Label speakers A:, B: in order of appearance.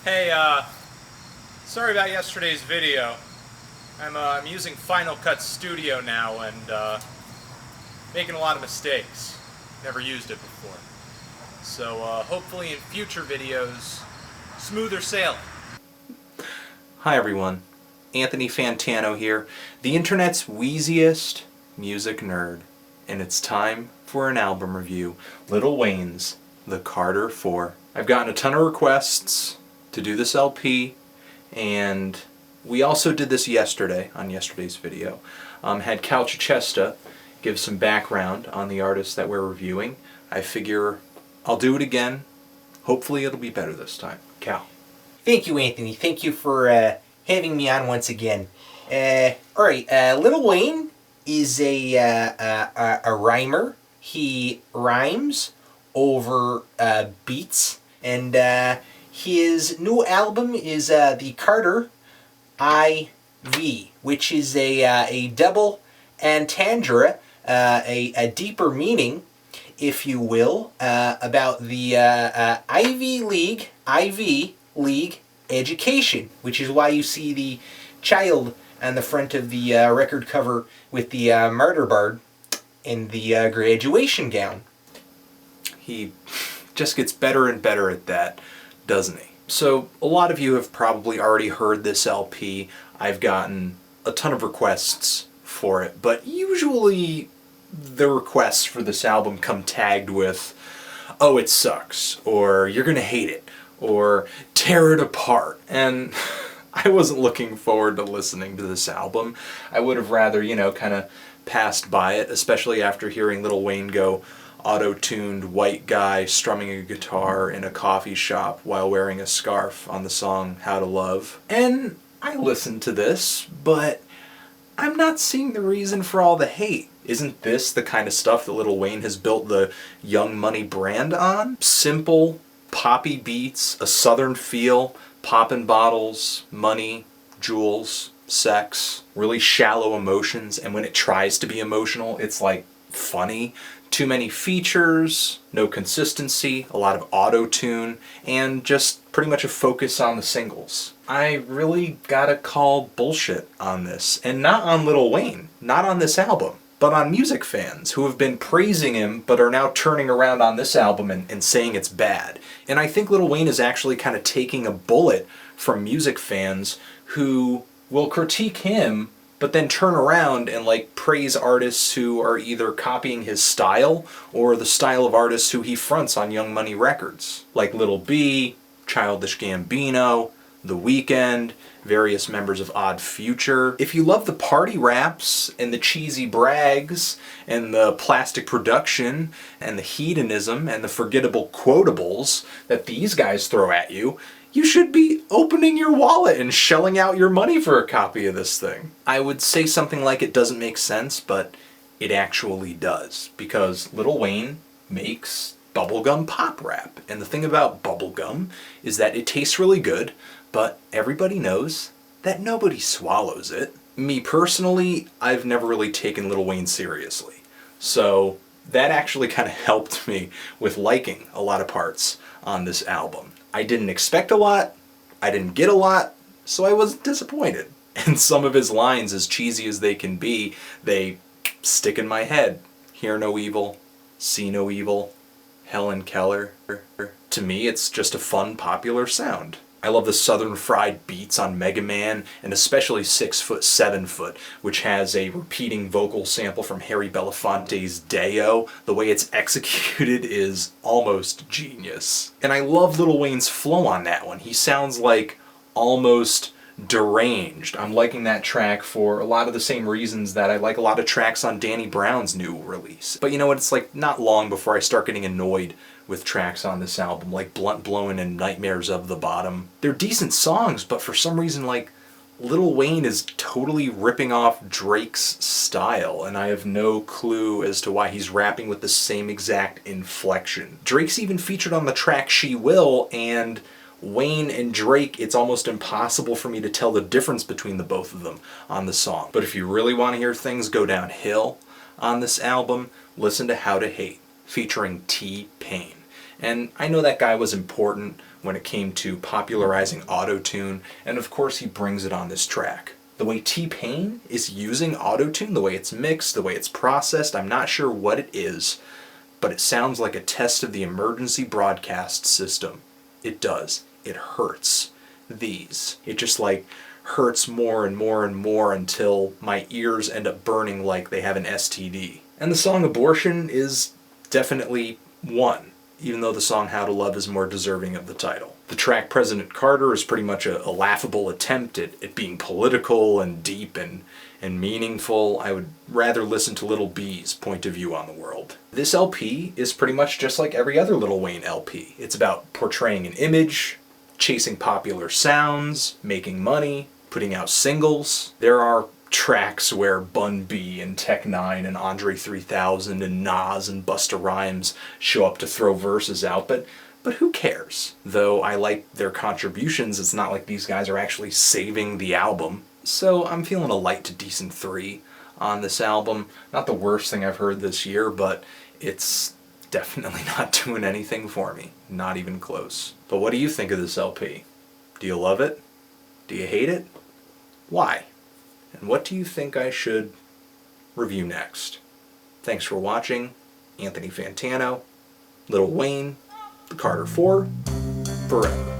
A: Hey, sorry about yesterday's video. I'm using Final Cut Studio now and making a lot of mistakes. Never used it before. So hopefully in future videos, smoother sailing.
B: Hi everyone, Anthony Fantano here, the internet's wheeziest music nerd, and it's time for an album review, Lil Wayne's The Carter 4. I've gotten a ton of requests to do this LP, and we also did this yesterday, on yesterday's video. Had Cal Chichesta give some background on the artist that we're reviewing. I figure I'll do it again. Hopefully it'll be better this time. Cal.
C: Thank you, Anthony. Thank you for having me on once again. Alright, Lil Wayne is a rhymer. He rhymes over beats, and his new album is The Carter IV, which is a double entendre, a deeper meaning, if you will, about the Ivy League education, which is why you see the child on the front of the record cover with the martyr bard in the graduation gown.
B: He just gets better and better at that, doesn't he? So a lot of you have probably already heard this LP. I've gotten a ton of requests for it, but usually the requests for this album come tagged with, oh, it sucks, or you're gonna hate it, or tear it apart. And I wasn't looking forward to listening to this album. I would have rather, kind of passed by it, especially after hearing Lil Wayne go auto-tuned white guy strumming a guitar in a coffee shop while wearing a scarf on the song How to Love. And I listened to this, but I'm not seeing the reason for all the hate. Isn't this the kind of stuff that Lil Wayne has built the Young Money brand on? Simple, poppy beats, a southern feel, poppin' bottles, money, jewels, sex, really shallow emotions, and when it tries to be emotional, it's like funny. Too many features, no consistency, a lot of auto-tune, and just pretty much a focus on the singles. I really gotta call bullshit on this, and not on Lil Wayne, not on this album, but on music fans who have been praising him but are now turning around on this album and saying it's bad. And I think Lil Wayne is actually kind of taking a bullet from music fans who will critique him but then turn around and praise artists who are either copying his style or the style of artists who he fronts on Young Money Records, like Lil B, Childish Gambino, The Weeknd, various members of Odd Future. If you love the party raps and the cheesy brags and the plastic production and the hedonism and the forgettable quotables that these guys throw at you, you should be opening your wallet and shelling out your money for a copy of this thing. I would say something like it doesn't make sense, but it actually does, because Lil Wayne makes bubblegum pop rap. And the thing about bubblegum is that it tastes really good, but everybody knows that nobody swallows it. Me personally, I've never really taken Lil Wayne seriously. So that actually kind of helped me with liking a lot of parts on this album. I didn't expect a lot, I didn't get a lot, so I wasn't disappointed. And some of his lines, as cheesy as they can be, they stick in my head. Hear no evil, see no evil, Helen Keller. To me, it's just a fun, popular sound. I love the Southern fried beats on Mega Man, and especially 6 Foot 7 Foot, which has a repeating vocal sample from Harry Belafonte's Day-O. The way it's executed is almost genius. And I love Lil Wayne's flow on that one. He sounds like almost deranged. I'm liking that track for a lot of the same reasons that I like a lot of tracks on Danny Brown's new release. But you know what, it's not long before I start getting annoyed with tracks on this album, like Blunt Blowin' and Nightmares of the Bottom. They're decent songs, but for some reason, Lil Wayne is totally ripping off Drake's style, and I have no clue as to why he's rapping with the same exact inflection. Drake's even featured on the track She Will, and Wayne and Drake, it's almost impossible for me to tell the difference between the both of them on the song. But if you really want to hear things go downhill on this album, listen to How to Hate, featuring T-Pain. And I know that guy was important when it came to popularizing auto-tune, and of course he brings it on this track. The way T-Pain is using auto-tune, the way it's mixed, the way it's processed, I'm not sure what it is, but it sounds like a test of the emergency broadcast system. It does. It hurts. It just like hurts more and more and more until my ears end up burning like they have an STD. And the song Abortion is definitely one, even though the song How to Love is more deserving of the title. The track President Carter is pretty much a laughable attempt at being political and deep and meaningful. I would rather listen to Lil B's point of view on the world. This LP is pretty much just like every other Lil Wayne LP. It's about portraying an image, chasing popular sounds, making money, putting out singles. There are tracks where Bun B and Tech Nine and Andre 3000 and Nas and Busta Rhymes show up to throw verses out, but who cares? Though I like their contributions, it's not like these guys are actually saving the album. So I'm feeling a light to decent 3 on this album. Not the worst thing I've heard this year, but it's definitely not doing anything for me. Not even close. But what do you think of this LP? Do you love it? Do you hate it? Why? And what do you think I should review next? Thanks for watching. Anthony Fantano, Lil Wayne, The Carter 4, forever.